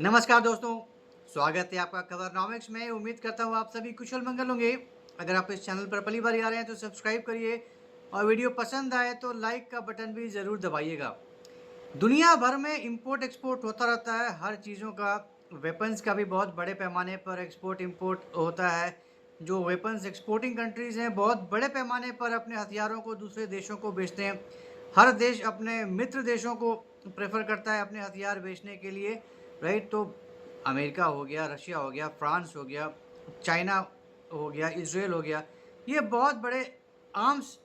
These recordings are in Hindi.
नमस्कार दोस्तों, स्वागत है आपका खबरनॉमिक्स में। उम्मीद करता हूँ आप सभी कुशल मंगल होंगे। अगर आप इस चैनल पर पहली बार आ रहे हैं तो सब्सक्राइब करिए और वीडियो पसंद आए तो लाइक का बटन भी ज़रूर दबाइएगा। दुनिया भर में इंपोर्ट एक्सपोर्ट होता रहता है हर चीज़ों का। वेपन्स का भी बहुत बड़े पैमाने पर एक्सपोर्ट इंपोर्ट होता है। जो वेपन्स एक्सपोर्टिंग कंट्रीज़ हैं बहुत बड़े पैमाने पर अपने हथियारों को दूसरे देशों को बेचते हैं। हर देश अपने मित्र देशों को प्रेफर करता है अपने हथियार बेचने के लिए, राइट। तो अमेरिका हो गया, रशिया हो गया, फ्रांस हो गया, चाइना हो गया, इसराइल हो गया, ये बहुत बड़े आर्म्स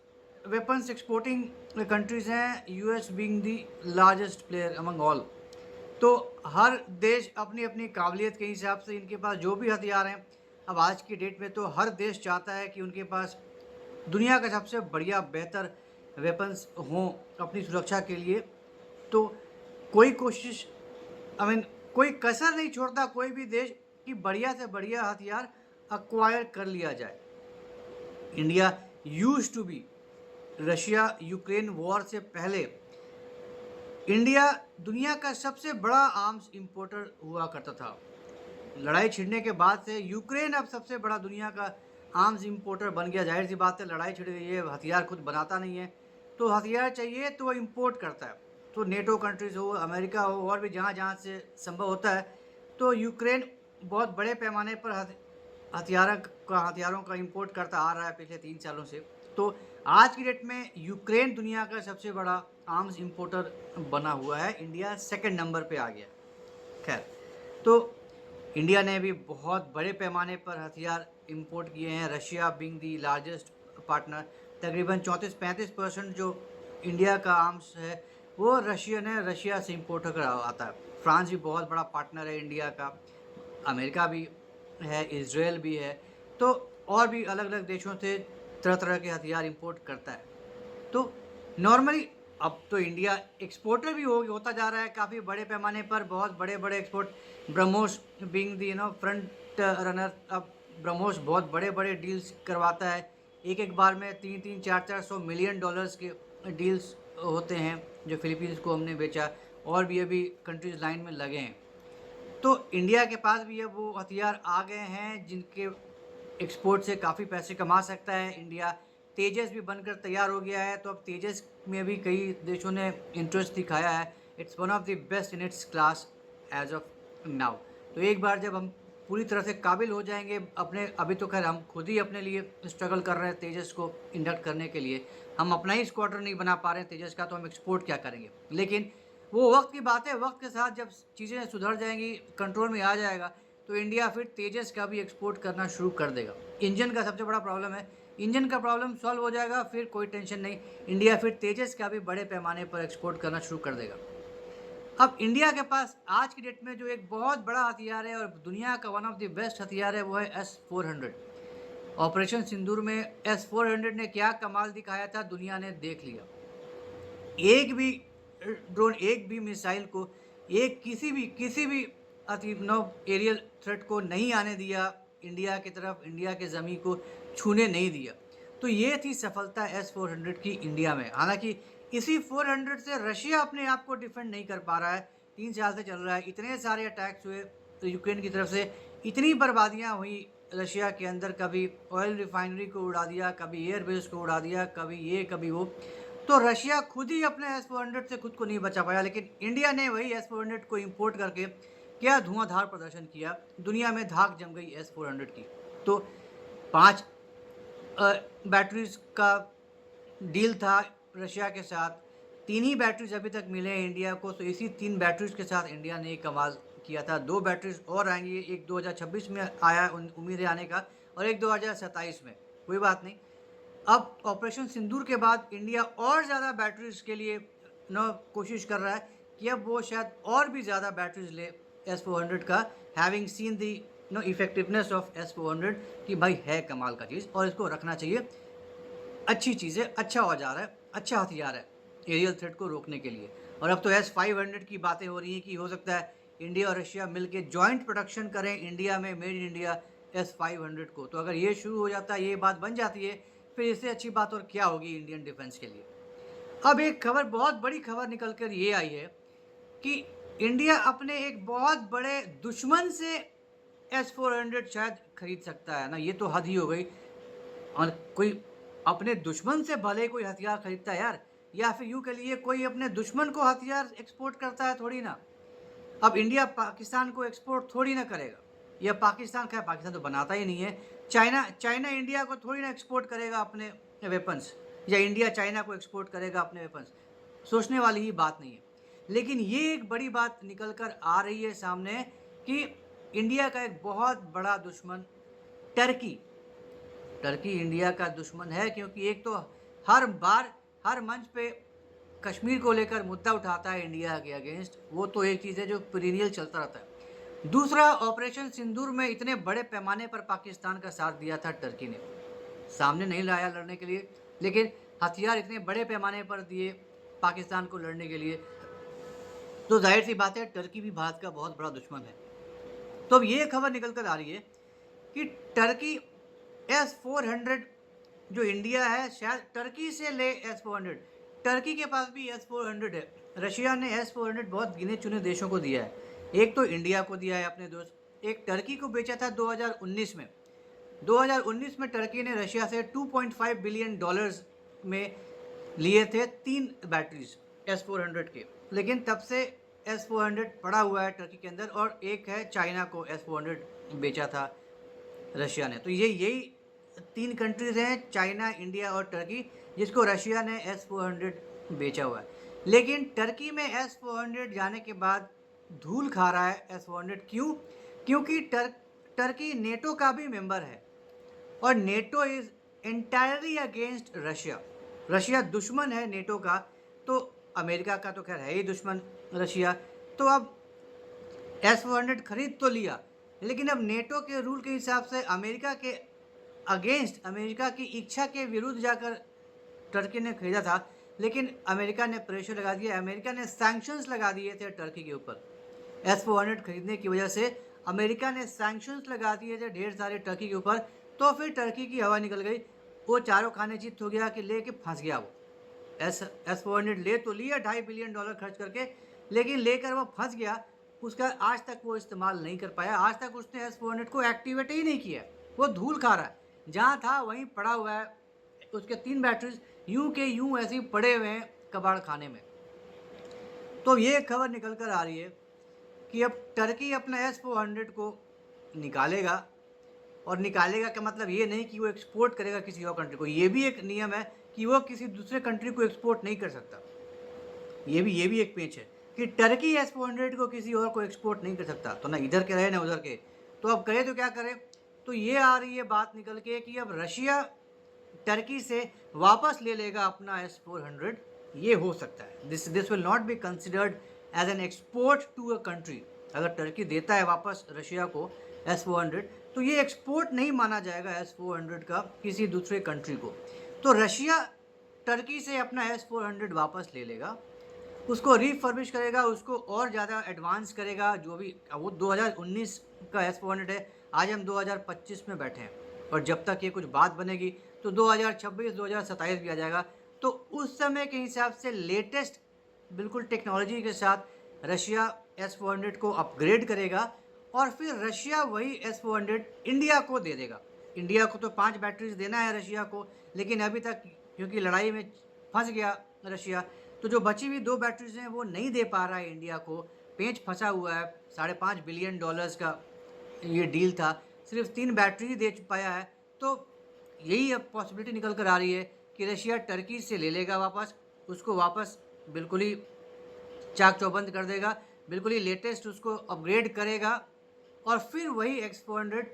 वेपन्स एक्सपोर्टिंग कंट्रीज हैं, US being the largest player among all. तो हर देश अपनी अपनी काबिलियत के हिसाब से इनके पास जो भी हथियार हैं, अब आज की डेट में तो हर देश चाहता है कि उनके पास दुनिया का सबसे बढ़िया बेहतर वेपन्स हों अपनी सुरक्षा के लिए। तो कोई कोशिश, आई मीन कोई कसर नहीं छोड़ता कोई भी देश कि बढ़िया से बढ़िया हथियार अक्वायर कर लिया जाए। India used to be, Russia Ukraine war से पहले इंडिया दुनिया का सबसे बड़ा आर्म्स इंपोर्टर हुआ करता था। लड़ाई छिड़ने के बाद से यूक्रेन अब सबसे बड़ा दुनिया का आर्म्स इंपोर्टर बन गया। जाहिर सी बात है, लड़ाई छिड़ गई है, हथियार खुद बनाता नहीं है, तो हथियार चाहिए तो वो इंपोर्ट करता है। तो नेटो कंट्रीज़ हो, अमेरिका हो, और भी जहाँ जहाँ से संभव होता है, तो यूक्रेन बहुत बड़े पैमाने पर हथियारों का इंपोर्ट करता आ रहा है पिछले 3 सालों से। तो आज की डेट में यूक्रेन दुनिया का सबसे बड़ा आर्म्स इंपोर्टर बना हुआ है। इंडिया सेकंड नंबर पे आ गया। खैर, तो इंडिया ने भी बहुत बड़े पैमाने पर हथियार इंपोर्ट किए हैं, रशिया बीइंग दी लार्जेस्ट पार्टनर। तकरीबन 34-35% जो इंडिया का आर्म्स है वो रशिया से इंपोर्ट होकर आता है। फ्रांस भी बहुत बड़ा पार्टनर है इंडिया का, अमेरिका भी है, इसराइल भी है, तो और भी अलग अलग देशों से तरह तरह के हथियार इंपोर्ट करता है। तो नॉर्मली अब तो इंडिया एक्सपोर्टर भी होता जा रहा है काफ़ी बड़े पैमाने पर। बहुत बड़े बड़े एक्सपोर्ट, ब्रह्मोस बीइंग दी फ्रंट रनर। अब ब्रह्मोस बहुत बड़े बड़े डील्स करवाता है, एक एक बार में 300-400 मिलियन डॉलर्स के डील्स होते हैं जो फिलीपींस को हमने बेचा, और भी अभी कंट्रीज लाइन में लगे हैं। तो इंडिया के पास भी अब वो हथियार आ गए हैं जिनके एक्सपोर्ट से काफ़ी पैसे कमा सकता है इंडिया। तेजस भी बनकर तैयार हो गया है, तो अब तेजस में भी कई देशों ने इंटरेस्ट दिखाया है। It's one of the best in its class as of now. तो एक बार जब हम पूरी तरह से काबिल हो जाएंगे अपने, अभी तो खैर हम खुद ही अपने लिए स्ट्रगल कर रहे हैं तेजस को इंडक्ट करने के लिए। हम अपना ही स्क्वाड्रन नहीं बना पा रहे हैं तेजस का, तो हम एक्सपोर्ट क्या करेंगे। लेकिन वो वक्त की बात है, वक्त के साथ जब चीज़ें सुधर जाएंगी, कंट्रोल में आ जाएगा, तो इंडिया फिर तेजस का भी एक्सपोर्ट करना शुरू कर देगा। इंजन का सबसे बड़ा प्रॉब्लम है, इंजन का प्रॉब्लम सॉल्व हो जाएगा, फिर कोई टेंशन नहीं। इंडिया फिर तेजस का भी बड़े पैमाने पर एक्सपोर्ट करना शुरू कर देगा। अब इंडिया के पास आज की डेट में जो एक बहुत बड़ा हथियार है और दुनिया का वन ऑफ द बेस्ट हथियार है, वो है S-400। ऑपरेशन सिंदूर में S-400 ने क्या कमाल दिखाया था, दुनिया ने देख लिया। एक भी ड्रोन, एक भी मिसाइल को, एक किसी भी एरियल थ्रेट को नहीं आने दिया इंडिया की तरफ, इंडिया के ज़मीन को छूने नहीं दिया। तो ये थी सफलता S-400 की इंडिया में। हालांकि इसी 400 से रशिया अपने आप को डिफेंड नहीं कर पा रहा है, 3 साल से चल रहा है। इतने सारे अटैक्स हुए तो यूक्रेन की तरफ से, इतनी बर्बादियाँ हुई रशिया के अंदर, कभी ऑयल रिफाइनरी को उड़ा दिया, कभी एयरबेस को उड़ा दिया, कभी ये कभी वो। तो रशिया खुद ही अपने S-400 से खुद को नहीं बचा पाया, लेकिन इंडिया ने वही S-400 को इंपोर्ट करके क्या धुआंधार प्रदर्शन किया, दुनिया में धाक जम गई S-400 की। तो 5 बैटरीज का डील था रशिया के साथ, 3 ही बैटरीज अभी तक मिले हैं इंडिया को। तो इसी 3 बैटरीज के साथ इंडिया ने कमाल किया था। 2 बैटरीज और आएंगी, एक 2026 में आया उम्मीद है आने का, और एक 2027 में। कोई बात नहीं, अब ऑपरेशन सिंदूर के बाद इंडिया और ज़्यादा बैटरीज के लिए कोशिश कर रहा है कि अब वो शायद और भी ज़्यादा बैटरीज ले S-400 का, having scene the effectiveness of S-400 कि भाई है कमाल का चीज़ और इसको रखना चाहिए। अच्छी चीज़ है, अच्छा औजार है, अच्छा हथियार है एरियल थ्रेट को रोकने के लिए। और अब तो S-500 की बातें हो रही हैं कि हो सकता है इंडिया और रशिया मिलकर जॉइंट प्रोडक्शन करें इंडिया में, मेड इन इंडिया S-500 को। तो अगर ये शुरू हो जाता है, ये बात बन जाती है, फिर इससे अच्छी बात और क्या होगी इंडियन डिफेंस के लिए। अब एक खबर, बहुत बड़ी खबर निकल कर ये आई है कि इंडिया अपने एक बहुत बड़े दुश्मन से S-400 शायद खरीद सकता है ना, ये तो हद ही हो गई। और कोई अपने दुश्मन से भले कोई हथियार खरीदता है यार, या फिर यूँ कह लीजिए कोई अपने दुश्मन को हथियार एक्सपोर्ट करता है, थोड़ी ना। अब इंडिया पाकिस्तान को एक्सपोर्ट थोड़ी ना करेगा, या पाकिस्तान, खैर पाकिस्तान तो बनाता ही नहीं है। चाइना चाइना इंडिया को थोड़ी ना एक्सपोर्ट करेगा अपने वेपन्स, या इंडिया चाइना को एक्सपोर्ट करेगा अपने वेपन्स। सोचने वाली ही बात नहीं है। लेकिन ये एक बड़ी बात निकल कर आ रही है सामने कि इंडिया का एक बहुत बड़ा दुश्मन टर्की टर्की इंडिया का दुश्मन है, क्योंकि एक तो हर बार हर मंच पे कश्मीर को लेकर मुद्दा उठाता है इंडिया के अगेंस्ट, वो तो एक चीज़ है जो पीरियड चलता रहता है। दूसरा, ऑपरेशन सिंदूर में इतने बड़े पैमाने पर पाकिस्तान का साथ दिया था टर्की ने, सामने नहीं लाया लड़ने के लिए, लेकिन हथियार इतने बड़े पैमाने पर दिए पाकिस्तान को लड़ने के लिए, तो जाहिर सी बात है टर्की भी भारत का बहुत बड़ा दुश्मन है। तो अब ये खबर निकल कर आ रही है कि टर्की S-400 जो इंडिया है शायद टर्की से ले S-400। टर्की के पास भी S-400 है। रशिया ने S-400 बहुत गिने चुने देशों को दिया है। एक तो इंडिया को दिया है अपने दोस्त, एक टर्की को बेचा था 2019 में। 2019 में टर्की ने रशिया से $2.5 बिलियन में लिए थे 3 बैटरीज S-400 के, लेकिन तब से S-400 पड़ा हुआ है टर्की के अंदर, और एक है चाइना को S-400 बेचा था रशिया ने। तो यही 3 कंट्रीज़ हैं, चाइना, इंडिया और टर्की, जिसको रशिया ने S-400 बेचा हुआ है। लेकिन टर्की में S-400 जाने के बाद धूल खा रहा है S-400। क्यों? क्योंकि टर्की नेटो का भी मेंबर है, और NATO is entirely against Russia. Russia दुश्मन है नेटो का, तो अमेरिका का तो खैर है ही दुश्मन रशिया। तो अब S-400 खरीद तो लिया, लेकिन अब नेटो के रूल के हिसाब से अमेरिका के अगेंस्ट, अमेरिका की इच्छा के विरुद्ध जाकर टर्की ने खरीदा था। लेकिन अमेरिका ने प्रेशर लगा दिया, अमेरिका ने सैंक्शंस लगा दिए थे टर्की के ऊपर। S-400 खरीदने की वजह से अमेरिका ने सैंक्शंस लगा दिए थे ढेर सारे टर्की के ऊपर। तो फिर टर्की की हवा निकल गई, वो चारों खाने चित हो गया कि लेके फंस गया। वो S-400 ले तो लिया $2.5 बिलियन खर्च करके, लेकिन लेकर वो फंस गया। उसका आज तक वो इस्तेमाल नहीं कर पाया, आज तक उसने S-400 को एक्टिवेट ही नहीं किया। वो धूल खा रहा है, जहाँ था वहीं पड़ा हुआ है। उसके 3 बैटरीज यूं के यूं ऐसे ही पड़े हुए हैं कबाड़ खाने में। तो ये खबर निकल कर आ रही है कि अब टर्की अपना S-400 को निकालेगा, और निकालेगा का मतलब ये नहीं कि वो एक्सपोर्ट करेगा किसी और कंट्री को। ये भी एक नियम है कि वो किसी दूसरे कंट्री को एक्सपोर्ट नहीं कर सकता। ये भी एक पेच है कि टर्की S-400 को किसी और को एक्सपोर्ट नहीं कर सकता, तो ना इधर के रहे ना उधर के। तो अब करे तो क्या करे? तो ये आ रही है बात निकल के कि अब रशिया टर्की से वापस ले लेगा अपना S-400। ये हो सकता है, this will not be considered as an export to a country. अगर टर्की देता है वापस रशिया को S-400, तो ये एक्सपोर्ट नहीं माना जाएगा S-400 का किसी दूसरे कंट्री को। तो रशिया टर्की से अपना S-400 वापस ले लेगा, उसको रिफर्बिश करेगा, उसको और ज़्यादा एडवांस करेगा। जो भी वो 2019 का S-400 है, आज हम 2025 में बैठे हैं, और जब तक ये कुछ बात बनेगी तो 2026 2027 भी आ जाएगा। तो उस समय के हिसाब से लेटेस्ट बिल्कुल टेक्नोलॉजी के साथ रशिया S-400 को अपग्रेड करेगा, और फिर रशिया वही S-400 इंडिया को दे देगा। इंडिया को तो 5 बैटरीज देना है रशिया को, लेकिन अभी तक क्योंकि लड़ाई में फंस गया रशिया, तो जो बची हुई 2 बैटरीज हैं वो नहीं दे पा रहा है इंडिया को। पेंच फंसा हुआ है, $5.5 बिलियन का ये डील था, सिर्फ 3 बैटरी ही दे पाया है। तो यही अब पॉसिबिलिटी निकल कर आ रही है कि रशिया टर्की से ले लेगा वापस, उसको वापस बिल्कुल ही चाक चौबंद कर देगा, बिल्कुल ही लेटेस्ट उसको अपग्रेड करेगा, और फिर वही S-400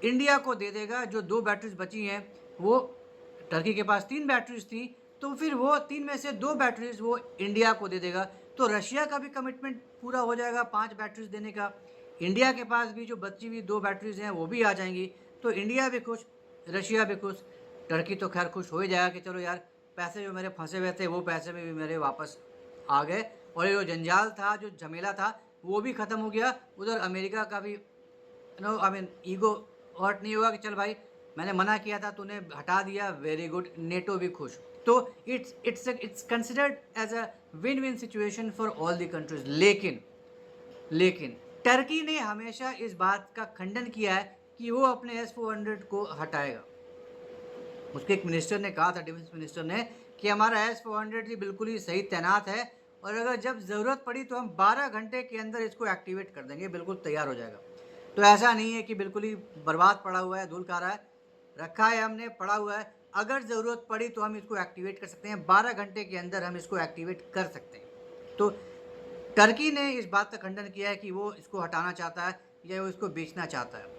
इंडिया को दे देगा। जो 2 बैटरीज बची हैं, वो टर्की के पास 3 बैटरीज थी, तो फिर वो 3 में से 2 बैटरीज वो इंडिया को दे देगा। तो रशिया का भी कमिटमेंट पूरा हो जाएगा 5 बैटरीज देने का। इंडिया के पास भी जो बची हुई 2 बैटरीज हैं वो भी आ जाएंगी। तो इंडिया भी खुश, रशिया भी खुश, टर्की तो खैर खुश हो ही जाएगा कि चलो यार, पैसे जो मेरे फंसे हुए थे वो पैसे भी मेरे वापस आ गए, और ये जो जंजाल था, जो झमेला था, वो भी ख़त्म हो गया। उधर अमेरिका का भी ईगो हर्ट नहीं होगा कि चल भाई मैंने मना किया था, तूने हटा दिया, वेरी गुड। नेटो भी खुश। तो it's considered as a win win situation for all the countries. लेकिन लेकिन टर्की ने हमेशा इस बात का खंडन किया है कि वो अपने S-400 को हटाएगा। उसके एक मिनिस्टर ने कहा था, डिफेंस मिनिस्टर ने, कि हमारा S-400 बिल्कुल ही सही तैनात है और अगर जब ज़रूरत पड़ी तो हम 12 घंटे के अंदर इसको एक्टिवेट कर देंगे, बिल्कुल तैयार हो जाएगा। तो ऐसा नहीं है कि बिल्कुल ही बर्बाद पड़ा हुआ है, धूल खा रहा है, रखा है हमने, पड़ा हुआ है। अगर ज़रूरत पड़ी तो हम इसको एक्टिवेट कर सकते हैं, 12 घंटे के अंदर हम इसको एक्टिवेट कर सकते हैं। तो टर्की ने इस बात का खंडन किया है कि वो इसको हटाना चाहता है या वो इसको बेचना चाहता है।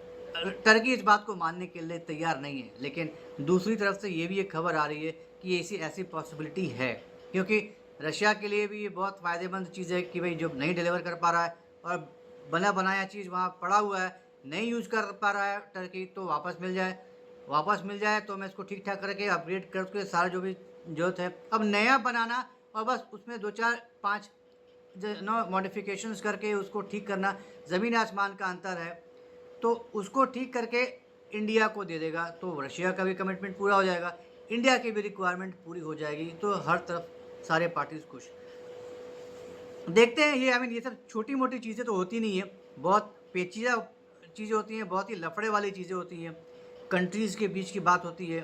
टर्की इस बात को मानने के लिए तैयार नहीं है, लेकिन दूसरी तरफ से ये भी एक खबर आ रही है कि ऐसी पॉसिबिलिटी है, क्योंकि रशिया के लिए भी ये बहुत फ़ायदेमंद चीज़ है कि भाई जो नहीं डिलीवर कर पा रहा है और बना बनाया चीज़ वहाँ पड़ा हुआ है, नहीं यूज़ कर पा रहा है टर्की, तो वापस मिल जाए तो मैं इसको ठीक ठाक करके अपग्रेड करके सारा जो भी ज़रूरत है अब नया बनाना और बस उसमें 2-4-5 मॉडिफिकेशंस करके उसको ठीक करना, ज़मीन आसमान का अंतर है। तो उसको ठीक करके इंडिया को दे देगा तो रशिया का भी कमिटमेंट पूरा हो जाएगा, इंडिया की भी रिक्वायरमेंट पूरी हो जाएगी, तो हर तरफ सारे पार्टीज खुश। देखते हैं ये ये सब छोटी मोटी चीज़ें तो होती नहीं है, बहुत पेचीदा चीज़ें होती हैं, बहुत ही लफड़े वाली चीज़ें होती हैं, कंट्रीज़ के बीच की बात होती है,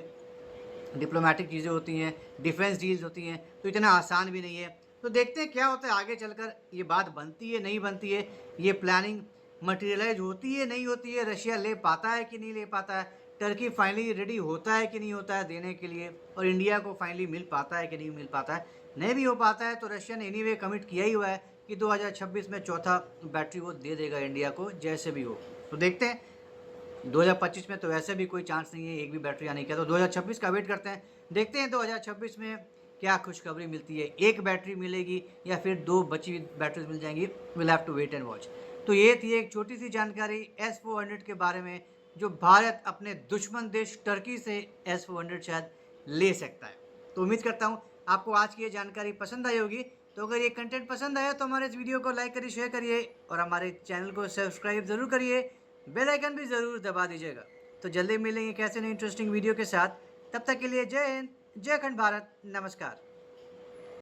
डिप्लोमेटिक चीज़ें होती हैं, डिफेंस डील्स होती हैं, तो इतना आसान भी नहीं है। तो देखते हैं क्या होता है आगे चलकर, ये बात बनती है नहीं बनती है, ये प्लानिंग मटेरियलाइज होती है नहीं होती है, रशिया ले पाता है कि नहीं ले पाता है, टर्की फाइनली रेडी होता है कि नहीं होता है देने के लिए, और इंडिया को फाइनली मिल पाता है कि नहीं मिल पाता है। नहीं भी हो पाता है तो रशिया ने एनीवे कमिट किया ही हुआ है कि 2026 में चौथा बैटरी वो दे देगा इंडिया को जैसे भी हो। तो देखते हैं 2025 में तो वैसे भी कोई चांस नहीं है एक भी बैटरी आने का, तो 2026 का वेट करते हैं, देखते हैं 2026 में क्या खुशखबरी मिलती है, एक बैटरी मिलेगी या फिर 2 बची हुई बैटरीज मिल जाएंगी, will have to wait and watch. तो ये थी एक छोटी सी जानकारी S-400 के बारे में, जो भारत अपने दुश्मन देश टर्की से S-400 शायद ले सकता है। तो उम्मीद करता हूँ आपको आज की ये जानकारी पसंद आई होगी। तो अगर ये कंटेंट पसंद आया तो हमारे इस वीडियो को लाइक करिए, शेयर करिए और हमारे चैनल को सब्सक्राइब ज़रूर करिए, बेल आइकन भी ज़रूर दबा दीजिएगा। तो जल्दी मिलेंगे कैसे नई इंटरेस्टिंग वीडियो के साथ, तब तक के लिए जय हिंद, जय खंड भारत, नमस्कार।